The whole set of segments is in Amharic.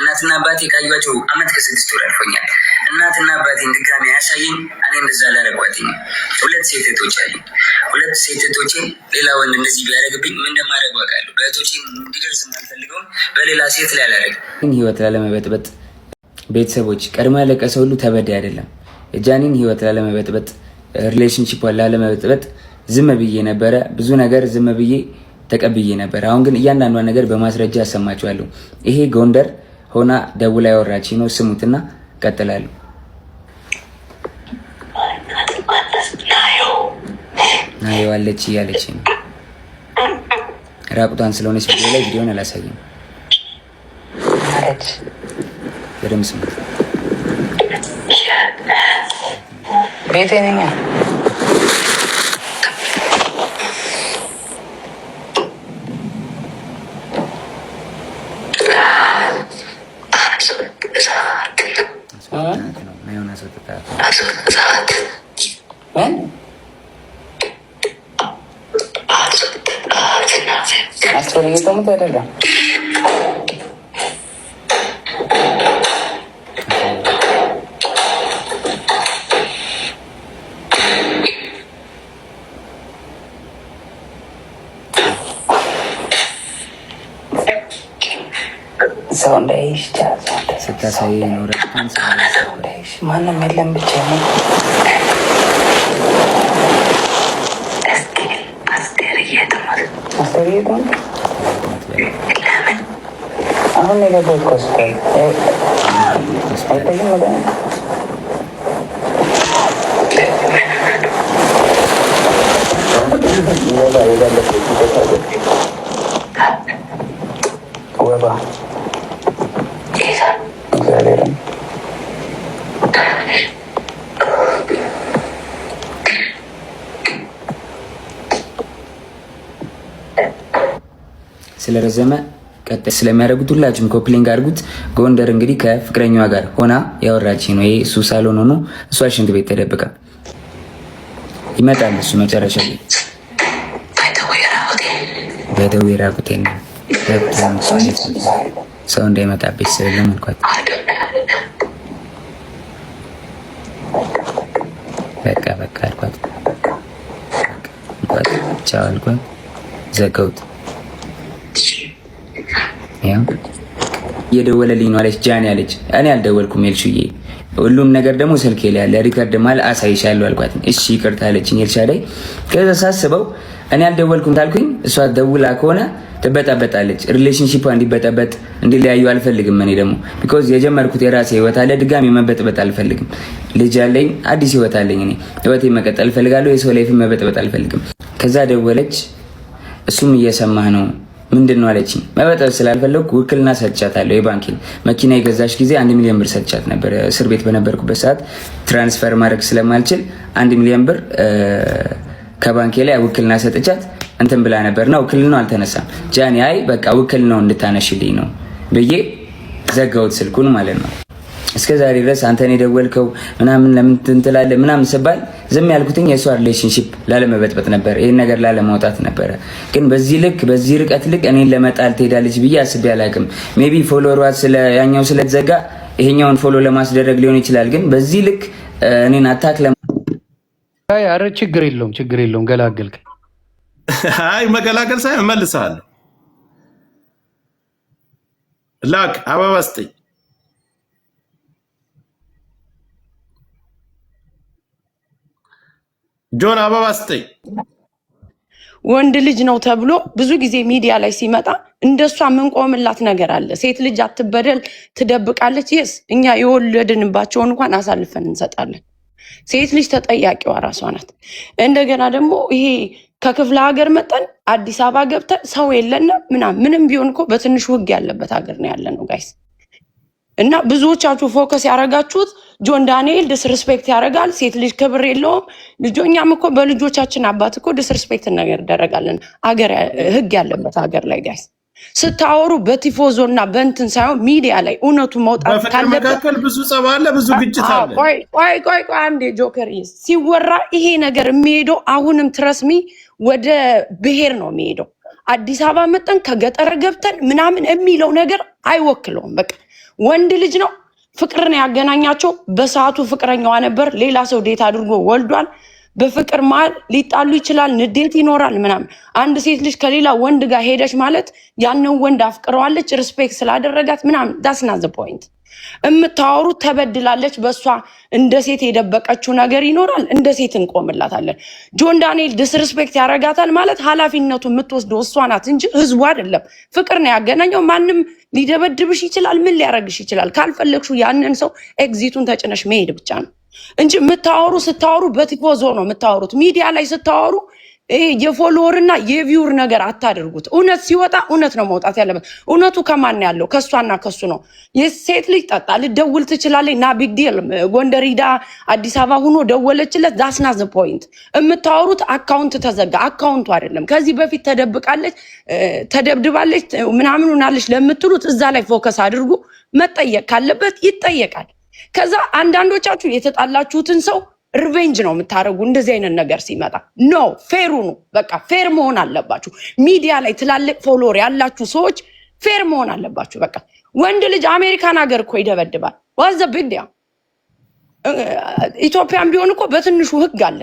እናትና አባቴ ካዩዋቸው አመት ከ6 ወር አልፎኛል። እናትና አባቴን ድጋሚ ያሳየኝ እኔ እንደዛ ላረጓትኝ። 2 ሴት እህቶች አሉኝ። 2 ሴት እህቶቼን ሌላ ወንድ እንደዚህ ቢያደርግብኝ ምን እንደማደርግ አውቃለሁ። በእህቶቼ እንዲደርስ የማልፈልገውን በሌላ ሴት ላይ አላደርግም። ህይወት ላለመበጥበጥ ቤተሰቦች ቀድሞ ያለቀሰ ሁሉ ተበዳይ አይደለም። የጃኒን ህይወት ላለመበጥበጥ ሪሌሽንሺፕ ላለመበጥበጥ ዝም ብዬ ነበረ። ብዙ ነገር ዝም ብዬ ተቀብዬ ነበር። አሁን ግን እያንዳንዷን ነገር በማስረጃ አሰማችኋለሁ። ይሄ ጎንደር ሆና ደውላ ያወራችኝ ነው። ስሙትና ቀጥላለሁ። ናዮ አለች እያለች ነው። ራቁቷን ስለሆነች ቪዲዮ ላይ ቪዲዮን አላሳይም። በደምብ ስሙት። ቤቴ ነኝ ሰው እንዳይሽ ስታሳይ ኖረ ማንም የለም ብቻ ነው። አሁን የገባሁት ሆስፒታል አይታይም ወደ ወባ እግዚአብሔርን ስለረዘመ ቀጣይ ስለሚያደርጉት ሁላችሁም ኮፕሊንግ አድርጉት። ጎንደር እንግዲህ ከፍቅረኛዋ ጋር ሆና ያወራች ነው። ይሄ እሱ ሳሎን ሆኖ እሷ ሽንት ቤት ተደብቃ ይመጣል። እሱ መጨረሻ ላይ በደዌራ ቁቴን ሰው እንዳይመጣብኝ ስለለም እንኳን በቃ አልኳት። ቻው አልኳት። ዘጋሁት። እየደወለልኝ ነው አለች ጃኒ አለች። እኔ አልደወልኩም ኤልሹዬ፣ ሁሉም ነገር ደግሞ ስልኬ ላይ ያለ ሪከርድ ማለት አሳይሻለሁ አልኳት። እሺ ይቅርታ አለችኝ ኤልሻዳይ። ከዛ ሳስበው እኔ አልደወልኩም ታልኩኝ እሷ ደውላ ከሆነ ትበጣበጣለች። ሪሌሽንሺፕ እንዲበጣበጥ እንዲለያዩ አልፈልግም። እኔ ደግሞ ቢኮዝ የጀመርኩት የራሴ ህይወት አለ፣ ድጋሚ መበጥበጥ አልፈልግም። ልጅ አለኝ፣ አዲስ ህይወት አለኝ። እኔ ህይወቴን መቀጠል እፈልጋለሁ። የሰው ላይፍ መበጥበጥ አልፈልግም። ከዛ ደወለች። እሱም እየሰማህ ነው ምንድነው አለችኝ። መበጠብ ስላልፈለኩ ውክልና ሰጥቻታለሁ። የባንኪን መኪና የገዛሽ ጊዜ 1 ሚሊዮን ብር ሰጥቻት ነበር። እስር ቤት በነበርኩበት ሰዓት ትራንስፈር ማድረግ ስለማልችል 1 ሚሊዮን ብር ከባንኬ ላይ ውክልና ሰጥቻት እንትን ብላ ነበርና ውክልናው አልተነሳም። ጃኒ አይ በቃ ውክልናው እንድታነሽልኝ ነው ብዬ ዘጋሁት ስልኩን ማለት ነው። እስከዛሬ ድረስ አንተን የደወልከው ምናምን ለምን ትንትላለህ ምናምን ስባል ዝም ያልኩትኝ የሷ ሪሌሽንሺፕ ላለመበጥበጥ ነበር፣ ይሄን ነገር ላለማውጣት ነበር። ግን በዚህ ልክ በዚህ ርቀት ልክ እኔን ለመጣል ትሄዳለች ብዬ አስቤ አላቅም። ሜቢ ፎሎወሯ ያኛው ስለተዘጋ ይሄኛውን ፎሎ ለማስደረግ ሊሆን ይችላል። ግን በዚህ ልክ እኔን አታክ አይ አረ ችግር የለውም ገላገልክ። አይ መገላገል ሳይሆን እመልስሃለሁ። ላክ አበባ ስጠኝ። ጆን አበባ ስጠኝ። ወንድ ልጅ ነው ተብሎ ብዙ ጊዜ ሚዲያ ላይ ሲመጣ እንደሷ ምንቆምላት ነገር አለ። ሴት ልጅ አትበደል ትደብቃለች። የስ እኛ የወለድንባቸውን እንኳን አሳልፈን እንሰጣለን። ሴት ልጅ ተጠያቂዋ ራሷ ናት። እንደገና ደግሞ ይሄ ከክፍለ ሀገር መጠን አዲስ አበባ ገብተን ሰው የለና ምንም ቢሆን እኮ በትንሹ ህግ ያለበት ሀገር ነው ያለ ነው ጋይስ። እና ብዙዎቻችሁ ፎከስ ያደረጋችሁት ጆን ዳንኤል ዲስሪስፔክት ያደርጋል፣ ሴት ልጅ ክብር የለውም። ልጆኛም እኮ በልጆቻችን አባት እኮ ዲስሪስፔክት ነገር ይደረጋለን ሀገር ህግ ያለበት ሀገር ላይ ጋይስ። ስታወሩ በቲፎዞና በእንትን ሳይሆን ሚዲያ ላይ እውነቱ መውጣት ካለበት መካከል ብዙ ጸብ አለ፣ ብዙ ግጭት አለ። ቆይ አንዴ ጆከር ሲወራ ይሄ ነገር የሚሄደው አሁንም ትረስሚ ወደ ብሔር ነው የሚሄደው። አዲስ አበባ መጠን ከገጠር ገብተን ምናምን የሚለው ነገር አይወክለውም። በቃ ወንድ ልጅ ነው። ፍቅርን ያገናኛቸው በሰዓቱ ፍቅረኛዋ ነበር። ሌላ ሰው ዴት አድርጎ ወልዷል። በፍቅር መሀል ሊጣሉ ይችላል፣ ንዴት ይኖራል ምናምን። አንድ ሴት ልጅ ከሌላ ወንድ ጋር ሄደች ማለት ያንን ወንድ አፍቅረዋለች፣ ሪስፔክት ስላደረጋት ምናምን። ዳስ ናት ዘ ፖይንት። የምታወሩት ተበድላለች፣ በእሷ እንደ ሴት የደበቀችው ነገር ይኖራል። እንደ ሴት እንቆምላታለን። ጆን ዳንኤል ዲስሪስፔክት ያደርጋታል ማለት ኃላፊነቱ የምትወስደው እሷ ናት እንጂ ህዝቡ አይደለም። ፍቅር ነው ያገናኘው። ማንም ሊደበድብሽ ይችላል፣ ምን ሊያደርግሽ ይችላል። ካልፈለግሽው ያንን ሰው ኤግዚቱን ተጭነሽ መሄድ ብቻ ነው እንጂ ስታወሩ በቲፎዞ ነው የምታወሩት። ሚዲያ ላይ ስታወሩ የፎሎወር እና የቪውር ነገር አታደርጉት። እውነት ሲወጣ እውነት ነው መውጣት ያለበት። እውነቱ ከማን ያለው? ከሷና ከሱ ነው። የሴት ልጅ ጠጣ ልደውል ትችላለች እና ቢግ ዲል ጎንደር ሂዳ አዲስ አበባ ሆኖ ደወለችለት። ዳስና ዘ ፖይንት። የምታወሩት አካውንት ተዘጋ፣ አካውንቱ አይደለም። ከዚህ በፊት ተደብቃለች፣ ተደብድባለች፣ ምናምን ሆናለች ለምትሉት እዛ ላይ ፎከስ አድርጉ። መጠየቅ ካለበት ይጠየቃል። ከዛ አንዳንዶቻችሁ የተጣላችሁትን ሰው ሪቬንጅ ነው የምታደርጉ። እንደዚህ አይነት ነገር ሲመጣ ኖ ፌሩ ነው። በቃ ፌር መሆን አለባችሁ። ሚዲያ ላይ ትላልቅ ፎሎወር ያላችሁ ሰዎች ፌር መሆን አለባችሁ። በቃ ወንድ ልጅ አሜሪካን ሀገር እኮ ይደበድባል። ዋዘ ቢግዲያ ኢትዮጵያን ቢሆን እኮ በትንሹ ህግ አለ።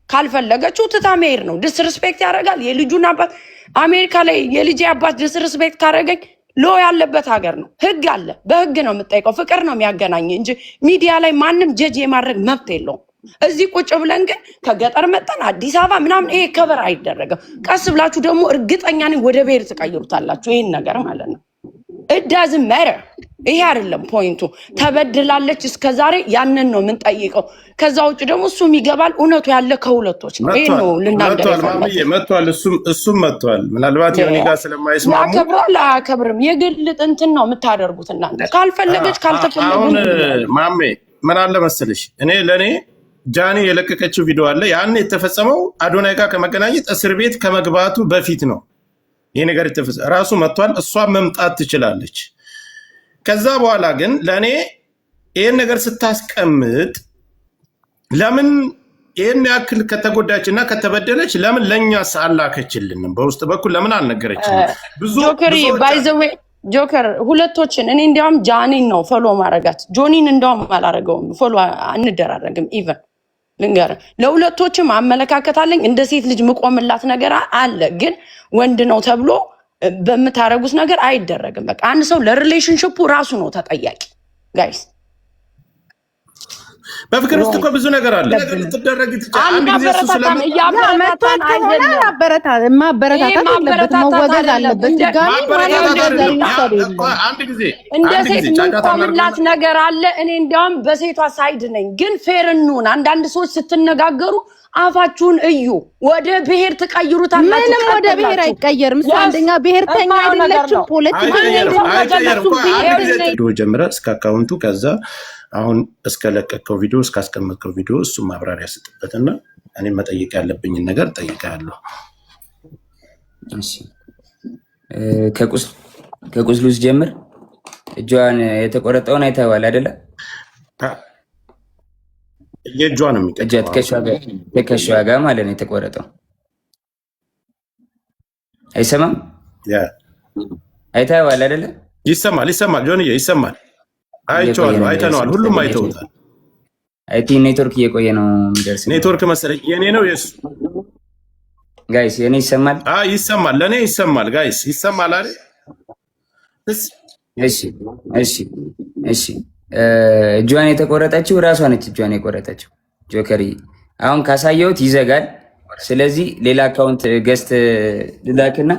ካልፈለገችው ትታ መሄድ ነው። ዲስሪስፔክት ያደርጋል የልጁን አባት። አሜሪካ ላይ የልጅ አባት ዲስሪስፔክት ካደረገኝ ሎ ያለበት ሀገር ነው። ህግ አለ። በህግ ነው የምጠይቀው። ፍቅር ነው የሚያገናኝ እንጂ ሚዲያ ላይ ማንም ጀጅ የማድረግ መብት የለውም። እዚህ ቁጭ ብለን ግን ከገጠር መጣን አዲስ አበባ ምናምን ይሄ ከበር አይደረግም። ቀስ ብላችሁ ደግሞ እርግጠኛ ነኝ ወደ ብሔር ትቀይሩታላችሁ ይሄን ነገር ማለት ነው። እዳዝም መረ ይሄ አይደለም ፖይንቱ። ተበድላለች እስከዛሬ ያንን ነው የምንጠይቀው። ከዛ ውጭ ደግሞ እሱም ይገባል። እውነቱ ያለ ከሁለቶች ነው። ይሄ ነው ልናገር መጥቷል። እሱም መጥቷል። ምናልባት የኔ ጋር ስለማይስማሙ ያከብራል አያከብርም የግል እንትን ነው የምታደርጉት እናንተ። ካልፈለገች ካልተፈለገ አሁን ማሜ ምን አለ መሰለሽ ለኔ ጃኒ የለቀቀችው ቪዲዮ አለ። ያን የተፈጸመው አዶናይ ጋር ከመገናኘት እስር ቤት ከመግባቱ በፊት ነው ይሄ ነገር የተፈጸመው። ራሱ መጥቷል። እሷ መምጣት ትችላለች። ከዛ በኋላ ግን ለኔ ይሄን ነገር ስታስቀምጥ ለምን ይሄን ያክል ከተጎዳችና ከተበደለች ለምን ለኛስ አላከችልንም? በውስጥ በኩል ለምን አልነገረችንም? ጆከሪ ባይ ዘ ዌይ ጆከር ሁለቶችን እኔ እንዲያውም ጃኒን ነው ፎሎ ማረጋት። ጆኒን እንዲያውም አላረገውም። ፎሎ አንደራረግም። ኢቨን ልንገር ለሁለቶችም አመለካከት አለኝ። እንደ ሴት ልጅ ምቆምላት ነገር አለ። ግን ወንድ ነው ተብሎ በምታረጉት ነገር አይደረግም። በቃ አንድ ሰው ለሪሌሽንሺፑ ራሱ ነው ተጠያቂ። ጋይስ በፍቅር ውስጥ እኮ ብዙ ነገር አለ። ልትደረግ ይችላል። አንድ ጊዜ እሱ ስለምን ያበረታታን አይደለም ማበረታታት መወገድ አለበት። ድጋሚ አንድ ጊዜ እንደዚህ ምንቆምላት ነገር አለ። እኔ እንዲያውም በሴቷ ሳይድ ነኝ። ግን ፌር እንሁን። አንዳንድ ሰዎች ስትነጋገሩ አፋችሁን እዩ። ወደ ብሔር ትቀይሩታላችሁ። ምንም ወደ ብሔር አይቀየርም። እሱ አንደኛ ብሔርተኛ አይደለችም። ፖለቲካ ጀምረ እስከ አካውንቱ ከዛ አሁን እስከለቀቀው ቪዲዮ እስካስቀመጥከው ቪዲዮ እሱ ማብራሪያ ስጥበትና እኔ መጠየቅ ያለብኝን ነገር ጠይቃለሁ። እሺ ከቁስሉ ጀምር። እጇን የተቆረጠውን አይተዋል አይደለ? የእጇ ነው የሚቀጨው። ከሻ ጋር ማለት ነው የተቆረጠው። አይሰማም? አይተዋል አይደለ? ይሰማል ጆንዬ ይሰማል። አይቼዋለሁ፣ አይተነዋል፣ ሁሉም አይተውታል። አይቲ ኔትወርክ እየቆየ ነው የሚደርስ። ኔትወርክ መሰለኝ። የኔ ነው የሱ ጋይስ? የኔ ይሰማል? ይሰማል፣ ለኔ ይሰማል። ጋይስ ይሰማል አይደል? እሺ እጇን የተቆረጠችው ራሷ ነች። እጇን የቆረጠችው ጆከሪ አሁን ካሳየሁት ይዘጋል። ስለዚህ ሌላ አካውንት ገስት ልላክና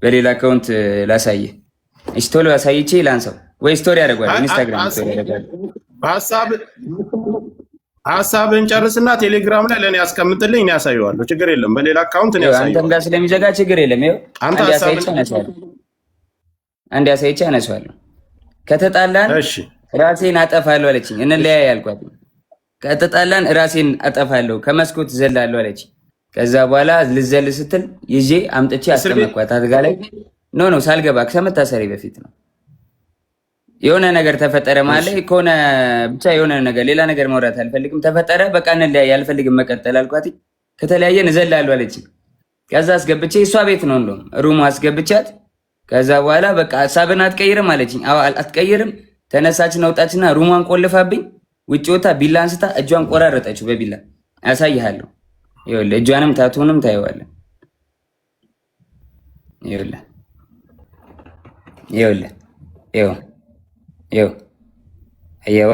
በሌላ አካውንት ላሳየ። እሺ ቶሎ አሳይቼ ላንሳው ወይ ስቶሪ ያደርጋል። ኢንስታግራም ስቶሪ ያደርጋል። ሀሳብን ጨርስና ቴሌግራም ላይ ለኔ ያስቀምጥልኝ፣ እኔ ያሳየዋለሁ። ችግር የለም። በሌላ አካውንት ነው ያሳየው። አንተም ጋር ስለሚዘጋ ችግር የለም። ይኸው አንድ ያሳይቼ አነሳዋለሁ። ከተጣላን ራሴን አጠፋለሁ አለችኝ። እንለያይ ያልኳት። ከተጣላን ራሴን አጠፋለሁ ከመስኮት ዘላለሁ አለችኝ። ከዛ በኋላ ልዘል ስትል ይዤ አምጥቼ አስቀመጥኳት አልጋ ላይ። ኖ ሳልገባ ከመታሰሪ በፊት ነው። የሆነ ነገር ተፈጠረ ማለት ከሆነ ብቻ የሆነ ነገር ሌላ ነገር ማውራት አልፈልግም። ተፈጠረ በቃ እንለያይ፣ አልፈልግም መቀጠል አልኳት። ከተለያየን እዘላለሁ አለችኝ። ከዛ አስገብቼ እሷ ቤት ነው እንደውም ሩም አስገብቻት ከዛ በኋላ በቃ ሀሳብን አትቀይርም አለችኝ። አዎ አትቀይርም። ተነሳችና ወጣችና ሩሟን ቆልፋብኝ ውጭ ወጣ ቢላ አንስታ እጇን ቆራረጠችው በቢላ። አሳይሃለሁ። ይኸውልህ እጇንም ታቱንም ታየዋለህ። ይኸውልህ ይኸውልህ ይኸው ይኸው አየዋ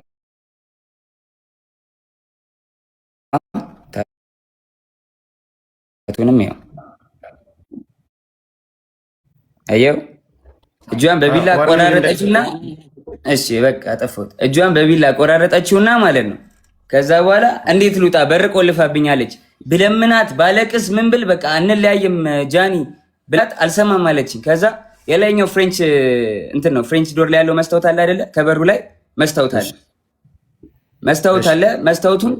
ታቱንም ይኸው አየው እጇን በቢላ ቆራረጠችውና እሺ በቃ አጠፋሁት። እጇን በቢላ ቆራረጠችውና ማለት ነው። ከዛ በኋላ እንዴት ልውጣ በር ቆልፋብኛለች። ብለምናት ባለቅስ ምን ብል በቃ እንለያየም ጃኒ ብላት አልሰማም አለችኝ። ከዛ የላይኛው ፍሬንች እንትን ነው ፍሬንች ዶር ላይ ያለው መስታወት አለ አይደለ? ከበሩ ላይ መስታወት አለ። መስታወቱን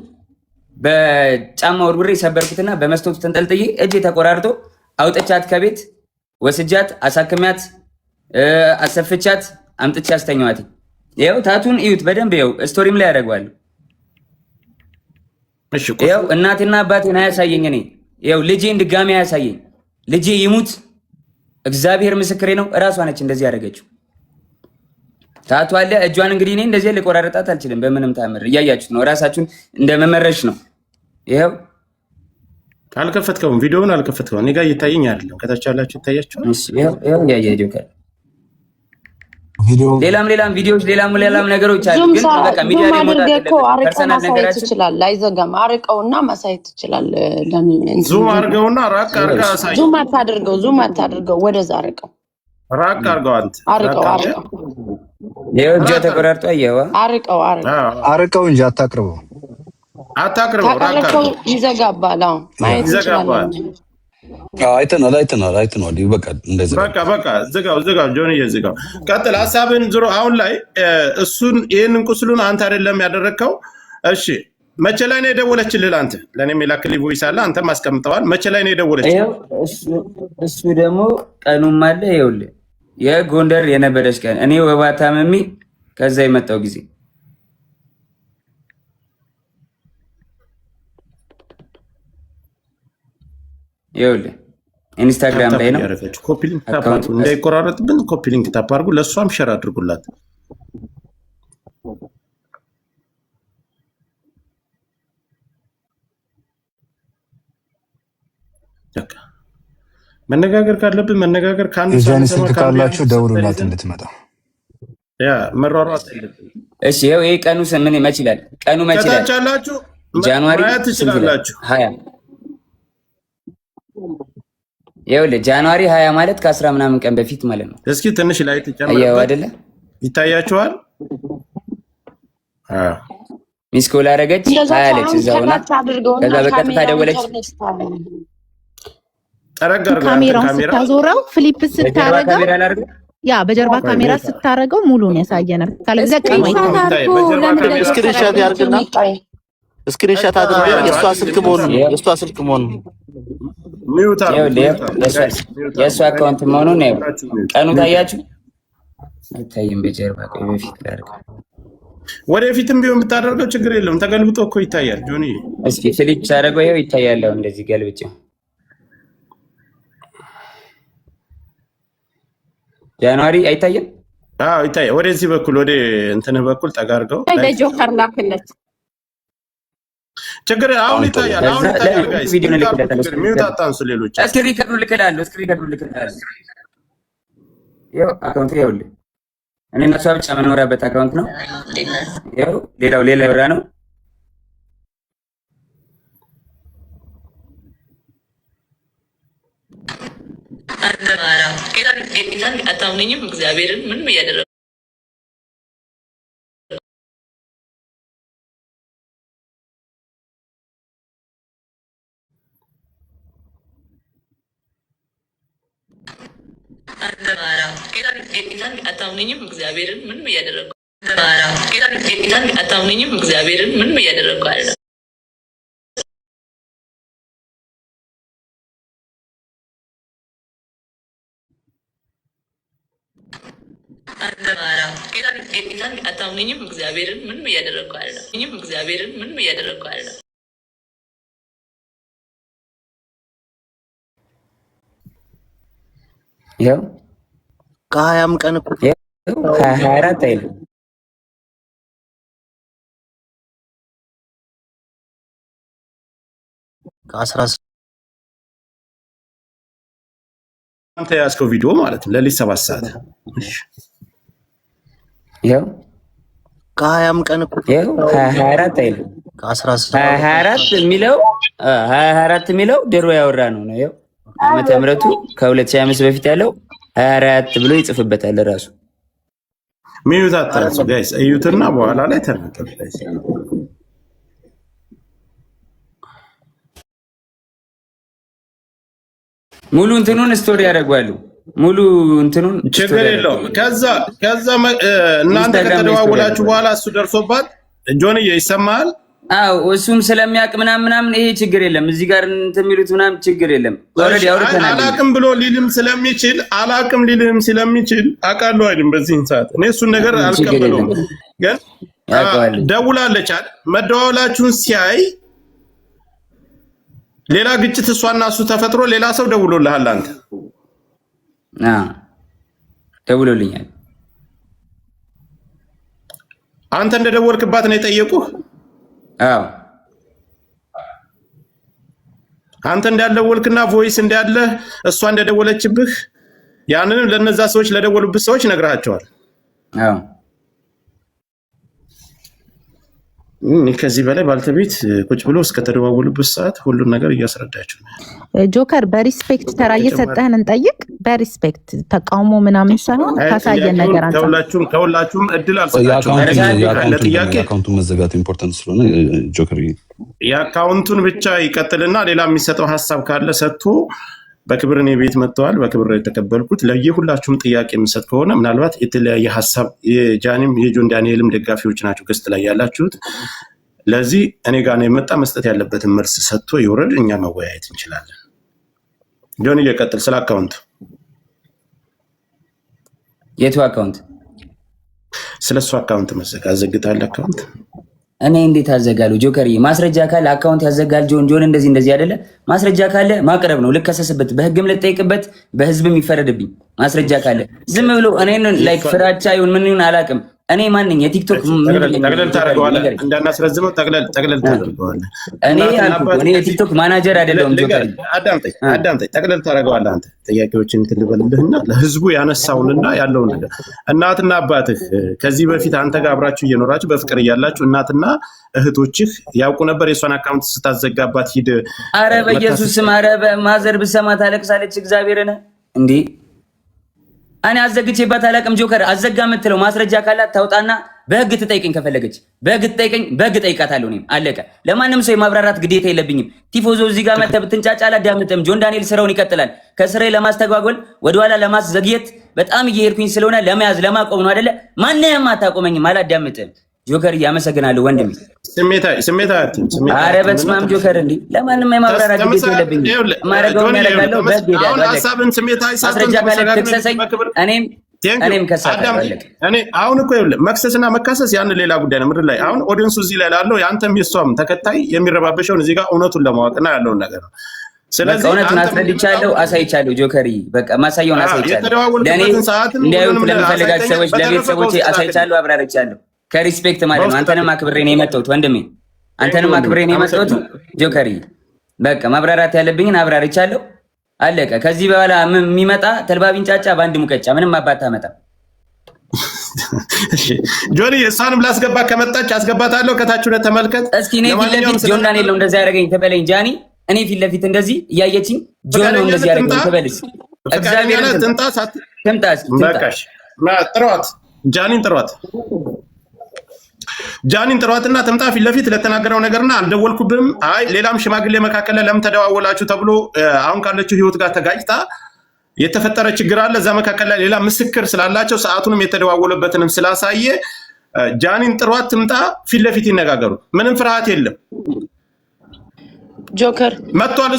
በጫማ ወርውሬ ሰበርኩትና በመስታወቱ ተንጠልጥዬ እጄ ተቆራርጦ አውጥቻት ከቤት ወስጃት አሳክሚያት አሰፍቻት አምጥቼ አስተኛዋት። ይኸው ታቱን እዩት በደንብ ይኸው ስቶሪም ላይ ያደርገዋለሁ። ይኸው እናቴና አባቴን አያሳየኝ እኔ ይኸው ልጄን ድጋሚ አያሳየኝ። ልጄ ይሙት እግዚአብሔር ምስክሬ ነው። እራሷ ነች እንደዚህ ያደረገችው። ታቱ አለ እጇን እንግዲህ እኔ እንደዚህ ልቆራረጣት አልችልም በምንም ታምር። እያያችሁት ነው ራሳችሁን እንደመመረሽ ነው። ይኸው አልከፈትከውም፣ ቪዲዮውን አልከፈትከውም። እኔ ጋር እየታየኝ አይደለም። ከታች ያላችሁ ይታያችኋል። እሺ ይኸው ያያየው ካል ሌላም ቪዲዮዎች ሌላም ነገሮች አሉ። ግን በቃ ሚዲያ ላይ ሞታት ፐርሰናል ነገራችን ይችላል። አይዘጋም። አርቀውና ማሳየት ይችላል። ዙም አርገውና ራቅ አርጋ አሳይ። ዙም አታድርገው፣ ወደዛ አርቀው፣ ራቅ አርገው። አንተ አርቀው ይኸው እጇ ተቆራርጦ አየዋ። አርቀው እንጂ አታቅርበው። ራቅ አርቀው ይዘጋባል። አዎ ማየት ይችላል። አይተናል። በቃ እንደዚህ በቃ ዝጋው ጆኒ ዝጋው። ቀጥል ሐሳብን ዞሮ አሁን ላይ እሱን ይሄንን ቁስሉን አንተ አይደለም ያደረከው። እሺ መቼ ላይ ነው የደወለችልህ? አንተ ለኔም የላክልኝ ቮይስ አለ፣ አንተም አስቀምጠዋል። መቼ ላይ ነው የደወለችልህ? እሱ ደግሞ ቀኑም አለ። ይኸውልህ የጎንደር የነበረች ቀን እኔ ወባ ታመሚ ከዛ የመጣው ጊዜ ይኸውልህ ኢንስታግራም ላይ ነው። ኮፒ ሊንክ ታፕ አድርጉ እንዳይቆራረጥብን። ኮፒ ሊንክ ታፕ አድርጉ፣ ለእሷም ሼር አድርጉላት። መነጋገር ካለብን መነጋገር ካንዱ ስልክ ካላችሁ ደውሉላት እንድትመጣ። ያ መሯሯጥ አይደለም። እሺ ይኸው ይሄ ቀኑ ምን መች ይላል? ቀኑ መች ይላል? ከታቻላችሁ ጃንዋሪ ትችላላችሁ 20 ይኸውልህ ጃንዋሪ 20 ማለት ከ10 ምናምን ቀን በፊት ማለት ነው። እስኪ ትንሽ ላይ ተጨምረው አየው አይደለ? ይታያችኋል። ሚስ ኮል አደረገች 20 አለች እዛውና ከዛ በቀጥታ ደወለች። ካሜራውን ስታዞረው ፍሊፕ ስታረገው ያ በጀርባ ካሜራ ስታረገው ሙሉን ያሳየናል። ካለዚያ ስክሪንሾት ያርግና ስክሪንሾት አድርጎ የእሷ ስልክ መሆኑን የእሷ አካውንት መሆኑን ነው። ቀኑ ታያችሁ አይታይም። በጀርባ ቆይ በፊት ላድርግ። ወደፊትም ቢሆን ብታደርገው ችግር የለውም። ተገልብጦ እኮ ይታያል። ጆኒ እስኪ ፍሊፕ ሳደርገው ይኸው ይታያል። እንደዚህ ገልብጬው ጃንዋሪ አይታየም? አዎ ይታያል። ወደዚህ በኩል ወደ እንትንህ በኩል ጠጋ አድርገው ለጆከር ላክለት ችግር አሁን ይታያል። ጋይስ ቪዲዮ ልክለታለሁ። ሚውት አታንሱ። ሌሎች እስኪ ሪከርዱ ልክላለሁ። ይኸው አካውንት ይኸውልህ እኔ እና እሷ ብቻ መኖሪያበት አካውንት ነው። ይኸው ሌላ ይወራ ነው። አታምነኝም? እግዚአብሔርን ምንም እያደረገ አታምነኝም? እግዚአብሔርን ምንም እያደረገ አታምነኝም? እግዚአብሔርን ምንም እያደረገ አለ። አታምነኝም? እግዚአብሔርን ምንም እያደረገ አለ። እግዚአብሔርን ምንም እያደረገ አለ። ይኸው ከ20 ቀን እኮ 24 አይልም ከ16 አንተ ያዝከው ቪዲዮ ማለት ነው ለሊት 7 ሰዓት ይኸው ከ20 ቀን እኮ ይኸው 24 አይልም ከ16 24 የሚለው ድሮ ያወራ ነው ነው ይኸው ዓመተ ምሕረቱ ከ2005 በፊት ያለው 24 ብሎ ይጽፍበታል ራሱ ሚዩት አታርሱ ጋይስ እዩትና በኋላ ላይ ተናገሩ ጋይስ ሙሉ እንትኑን ስቶሪ ያደርጋሉ ሙሉ እንትኑን ችግር የለውም ከዛ እናንተ ከተደዋወላችሁ በኋላ እሱ ደርሶባት ጆንዬ ይሰማል አው እሱም ስለሚያቅ ምናምን ይሄ ችግር የለም እዚህ ጋር እንትን የሚሉት ምናምን ችግር የለም ኦሬዲ አውርተናል አላቅም ብሎ ሊልም ስለሚችል አቃሉ አይደለም በዚህ ሰዓት እኔ እሱን ነገር አልቀበለውም ግን ደውላለች አይደል መደዋወላችሁን ሲያይ ሌላ ግጭት እሷና እሱ ተፈጥሮ ሌላ ሰው ደውሎልሃል አንተ ደውሎልኛል አንተ እንደደወልክባት ነው የጠየቁህ አዎ አንተ እንዳልደወልክና ቮይስ እንዳለ እሷ እንደደወለችብህ ያንንም ለነዛ ሰዎች ለደወሉብህ ሰዎች ነግራቸዋል አዎ ከዚህ በላይ ባልተቤት ቁጭ ብሎ እስከተደዋወሉበት ሰዓት ሁሉን ነገር እያስረዳችሁ ነው ጆከር በሪስፔክት ተራ እየሰጠህን እንጠይቅ በሪስፔክት ተቃውሞ ምናምን ሳይሆን ካሳየን ነገር አንተ ከሁላችሁም እድል አልሰጣችሁም የአካውንቱ መዘጋት ኢምፖርታንት ስለሆነ ጆከር የአካውንቱን ብቻ ይቀጥልና ሌላ የሚሰጠው ሐሳብ ካለ ሰጥቶ በክብር እኔ ቤት መጥተዋል በክብር የተቀበልኩት ለየሁላችሁም ጥያቄ የምሰጥ ከሆነ ምናልባት የተለያየ ሐሳብ የጃኒም የጆን ዳንኤልም ደጋፊዎች ናቸው ገስት ላይ ያላችሁት ለዚህ እኔ ጋር ነው የመጣ መስጠት ያለበትን መልስ ሰጥቶ ይወረድ እኛ መወያየት እንችላለን ጆን እየቀጥል ስለ አካውንት የቱ አካውንት ስለሱ አካውንት አዘግታል አካውንት እኔ እንዴት አዘጋለሁ ጆከር ማስረጃ ካለ አካውንት ያዘጋል ጆን እንደዚህ አይደለ ማስረጃ ካለ ማቅረብ ነው ልከሰስበት በህግም ልጠይቅበት በህዝብም ይፈረድብኝ ማስረጃ ካለ ዝም ብሎ እኔን ላይክ ፍራቻ ይሁን ምን ይሁን አላቅም እኔ ማንኝ የቲክቶክ ጠቅለል ታደርገዋለህ እንዳናስረዝመው ጠቅለል ታደርገዋለህ እኔ የቲክቶክ ማናጀር አይደለሁም ጆከር አዳምጠኝ ጠቅለል ታደርገዋለህ አንተ ጥያቄዎችን ትልበልልህና ለህዝቡ ያነሳውንና ያለውን ነገር እናትና አባትህ ከዚህ በፊት አንተ ጋር አብራችሁ እየኖራችሁ በፍቅር እያላችሁ እናትና እህቶችህ ያውቁ ነበር የሷን አካውንት ስታዘጋባት ሂድ አረ በኢየሱስ ስም አረ በማዘር ብሰማ ታለቅሳለች እግዚአብሔርን እንዴ እኔ አዘግቼባት አላቅም ጆከር አዘጋ የምትለው ማስረጃ ካላት ታውጣና በህግ ትጠይቀኝ ከፈለገች በህግ ትጠይቀኝ በህግ ጠይቃታለሁ እኔም አለቀ ለማንም ሰው የማብራራት ግዴታ የለብኝም ቲፎዞ እዚህ ጋር መተህ ብትንጫጫ አላዳምጥም ጆን ዳንኤል ስራውን ይቀጥላል ከስራዬ ለማስተጓጎል ወደኋላ ለማስዘግየት በጣም እየሄድኩኝ ስለሆነ ለመያዝ ለማቆም ነው አይደለ ማንንም አታቆመኝም አላዳምጥም ጆከር ያመሰግናለሁ ወንድሜ ስሜታ አረ በስመ አብ ጆከር እንዴ ለማንም የማብራራት ግዴታ የለብኝም ማረጋውን ያደርጋለሁ በህግ ሄዳለሁ ሐሳብን ስሜታ ማስረጃ ካለ ትክሰሰኝ እኔም ከሳለሁ እኔ አሁን እኮ ይኸውልህ መክሰስና መካሰስ ያን ሌላ ጉዳይ ነው ምድር ላይ አሁን ኦዲየንሱ እዚህ ላይ ላለው ያንተም የሷም ተከታይ የሚረባበሸውን እዚህ ጋር እውነቱን ለማወቅና ያለውን ነገር ነው ስለዚህ እውነቱን አስረድቻለሁ አሳይቻለሁ ጆከሪ በቃ ማሳየውን አሳይቻለሁ ለኔ እንዲያዩት ለሚፈልጋቸው ሰዎች ለቤተሰቦቼ አሳይቻለሁ አብራርቻለሁ ከሪስፔክት ማለት ነው አንተንም አክብሬ ነው የመጣሁት ወንድሜ አንተንም አክብሬ ነው የመጣሁት ጆከሪ በቃ ማብራራት ያለብኝን አብራርቻለሁ አለቀ ከዚህ በኋላ የሚመጣ ተልባቢን ጫጫ በአንድ ሙቀጫ ምንም አባታ መጣ ጆኒ እሷንም ላስገባ ከመጣች አስገባታለሁ ከታች ወደ ተመልከት እስኪ እኔ ፊት ለፊት ጆን ዳንኤል ነው እንደዛ ያደረገኝ ተበለኝ ጃኒ እኔ ፊት ለፊት እንደዚህ እያየችኝ ጆን ነው እንደዚህ ያደረገኝ ተበልስ እግዚአብሔር ትምጣ በቃሽ ጥሯት ጃኒን ጥሯትና ተምጣ ፊት ለፊት ለተናገረው ነገርና አልደወልኩብም አይ ሌላም ሽማግሌ መካከለ ለምን ተደዋወላችሁ ተብሎ አሁን ካለችው ህይወት ጋር ተጋጭታ የተፈጠረ ችግር አለ እዛ መካከለ ሌላ ምስክር ስላላቸው ሰዓቱንም የተደዋወለበትንም ስላሳየ ጃኒን ጥሯት ትምጣ ፊት ለፊት ይነጋገሩ ምንም ፍርሃት የለም ጆከር መጥቷል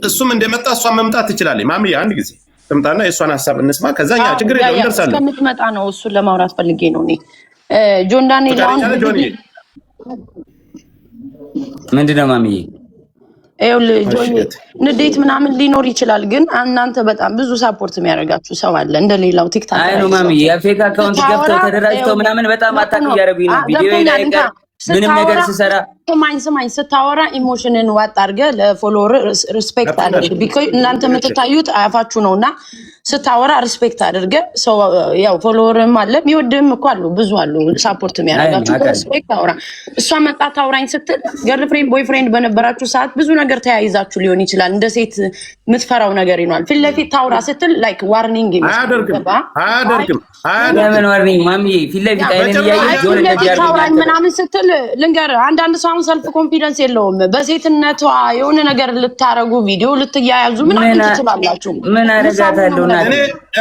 እሱም እንደመጣ እሷም መምጣት ትችላለች ማሚ አንድ ጊዜ ትምጣና የእሷን ሐሳብ እንስማ ከዛኛ ችግር የለውም እንደርሳለን እስከምትመጣ ነው እሱን ለማውራት ፈልጌ ነው እኔ ጆን ዳንኤል ምንድነው ማሚዬ ንዴት ምናምን ሊኖር ይችላል፣ ግን እናንተ በጣም ብዙ ሳፖርት የሚያደርጋችሁ ሰው አለ እንደሌላው ቲክታክ አይ ነው ማሚ የፌክ አካውንት ከፍተው ተደራጅተው ምናምን በጣም አታክ እያደረጉኝ ነው ቪዲዮ ላይ ምንም ነገር ሲሰራ ስማኝ ስታወራ ኢሞሽንን ዋጥ አድርገህ ለፎሎወር ሪስፔክት አድርገህ ቢኮዝ እናንተ የምትታዩት አያፋችሁ ነውና ስታወራ ሪስፔክት አድርገህ ሰው ያው ፎሎወርም አለ የሚወድም እኮ አሉ ብዙ አሉ ሳፖርት የሚያደርጋችሁ ሪስፔክት አውራ እሷ መጣ ታውራኝ ስትል ገርልፍሬንድ ቦይፍሬንድ በነበራችሁ ሰዓት ብዙ ነገር ተያይዛችሁ ሊሆን ይችላል እንደ ሴት የምትፈራው ነገር ይኖራል ፊት ለፊት ታውራ ስትል ላይክ ዋርኒንግ አያደርግም ለምን ዋርኒንግ ማሚ ፊት ለፊት አይነን ያያይ ጆን ታውራኝ ምናምን ስትል ልንገር አንዳንድ ሰው ሰልፍ ኮንፊደንስ የለውም በሴትነቷ የሆነ ነገር ልታረጉ ቪዲዮ ልትያያዙ ምናምን ትችላላችሁ ምን አረጋታለሁ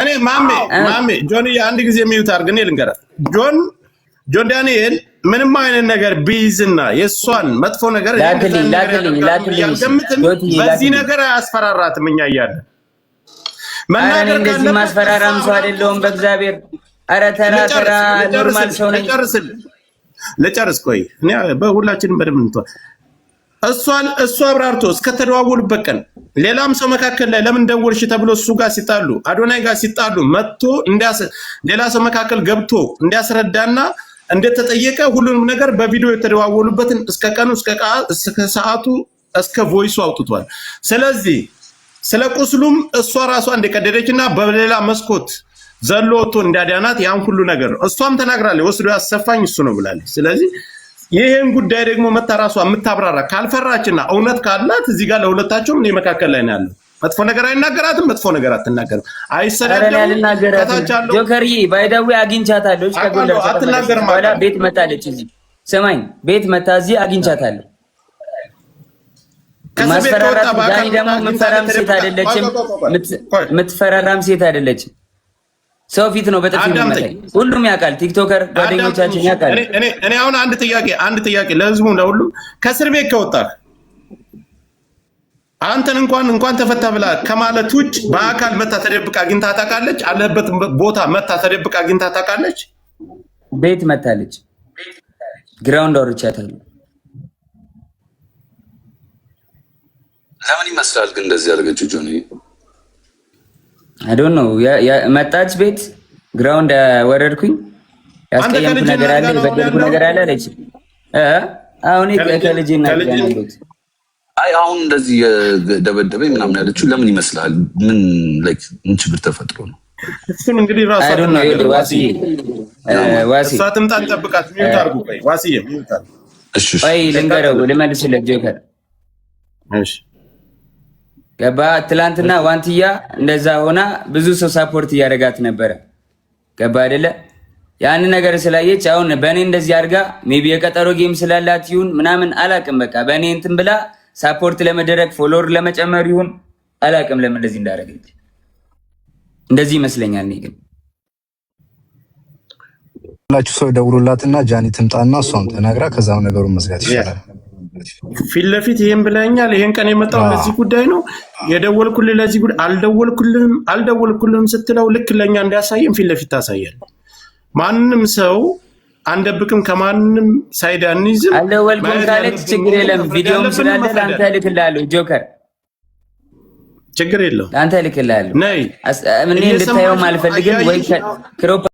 እኔ ማሜ ጆን አንድ ጊዜ ሚዩት አድርግ እኔ ልንገር ጆን ዳንኤል ምንም አይነት ነገር ቢይዝና የሷን መጥፎ ነገር በዚህ ነገር አያስፈራራትም እኛ እያለን መናገር እንደዚህ ማስፈራራም ሰው አይደለሁም በእግዚአብሔር ኧረ ተራ ኖርማል ሰው ነኝ ለጨርስ ቆይ እኔ በሁላችንም በደም እንቷ እሷ አብራርቶ እስከተደዋወሉበት ቀን ሌላም ሰው መካከል ላይ ለምን ደወልሽ ተብሎ እሱ ጋር ሲጣሉ አዶናይ ጋር ሲጣሉ መጥቶ ሌላ ሰው መካከል ገብቶ እንዲያስረዳና እንደተጠየቀ ሁሉንም ነገር በቪዲዮ የተደዋወሉበትን እስከ ቀኑ እስከ ሰዓቱ እስከ ቮይሱ አውጥቷል። ስለዚህ ስለ ቁስሉም እሷ ራሷ እንደቀደደችና በሌላ መስኮት ዘሎ ወጥቶ እንዳዳናት ያን ሁሉ ነገር እሷም ተናግራለች። ወስዶ ያሰፋኝ እሱ ነው ብላለች። ስለዚህ ይሄን ጉዳይ ደግሞ መታ ራሷ የምታብራራ ካልፈራችና እውነት ካላት እዚህ ጋር ለሁለታቸውም እኔ መካከል ላይ ነው ያለው። መጥፎ ነገር አይናገራትም፣ መጥፎ ነገር አትናገርም፣ አይሰራደም። ከታቻለው ጆከርዬ ባይዳዊ አግኝቻታለሁ። እስከጎንደር አትናገርም ማለት ቤት መጣለች። እዚህ ሰማኝ ቤት መጣ እዚህ አግኝቻታለሁ። ማስፈራራት ዳኒ ደግሞ የምትፈራም ሴት አይደለችም፣ የምትፈራራም ሴት አይደለችም። ሰው ፊት ነው በጥፊ የሚመታኝ። ሁሉም ያውቃል፣ ቲክቶከር ጓደኞቻችን ያውቃል። እኔ አሁን አንድ ጥያቄ ለህዝቡ ለሁሉም ከእስር ቤት ከወጣህ አንተን እንኳን ተፈታ ብላ ከማለት ውጭ በአካል መታ ተደብቃ አግኝታ ታውቃለች? አለበት ቦታ መታ ተደብቃ አግኝታ ታውቃለች? ቤት መታለች፣ ግራውንድ አውርቻታለሁ። ለምን ይመስላል ግን እንደዚህ ያደረገችው ጆኒ? አይ ዶንት ኖ መጣች ቤት ግራውንድ ወረድኩኝ። ያስቀየምኩ ነገር አለ በደልኩ ነገር አለ አለች። አሁን ከልጅና ያለበት አይ አሁን እንደዚህ የደበደበኝ ምናምን ያለችው ለምን ይመስላል? ምን ችግር ተፈጥሮ ነው? እሱን እንግዲህ ራሱ አይ ዶንት ኖ ዋሲ ሳትምጣ እንጠብቃት። ሚዩት አድርጉ። ቆይ ዋሲዬ ሚዩት አድርጉ። እሺ አይ ልንገረው ልመልስለት ጆከር። እሺ ገባ ትላንትና ዋንትያ እንደዛ ሆና ብዙ ሰው ሳፖርት እያደረጋት ነበረ። ገባ አይደለ? ያን ነገር ስላየች አሁን በእኔ እንደዚህ አድርጋ ሜቢ የቀጠሮ ጌም ስላላት ይሁን ምናምን አላቅም። በቃ በእኔ እንትን ብላ ሳፖርት ለመደረግ ፎሎወር ለመጨመር ይሁን አላቅም ለምን እንደዚህ እንዳደረገች እንደዚህ ይመስለኛል። እኔ ግን ሁላችሁ ሰው ደውሉላትና ጃኒ ትምጣና እሷም ተናግራ ከዛው ነገሩን መዝጋት ይችላል። ፊት ለፊት ይሄን ብለኛል፣ ይሄን ቀን የመጣው ለዚህ ጉዳይ ነው የደወልኩልህ፣ ለዚህ ጉዳይ አልደወልኩልህም ስትለው ልክ ለኛ እንዲያሳየን ፊት ለፊት ታሳያል። ማንንም ሰው አንደብቅም፣ ከማንንም ሳይድ አንይዝም። አልደወልኩም ካለች ችግር የለም። ቪዲዮም ስላለ አንተ ልክላለሁ ጆከር፣ ችግር የለውም። አንተ ልክላለሁ። ነይ ምን እንድታየው አልፈልግም ወይ ክሮፕ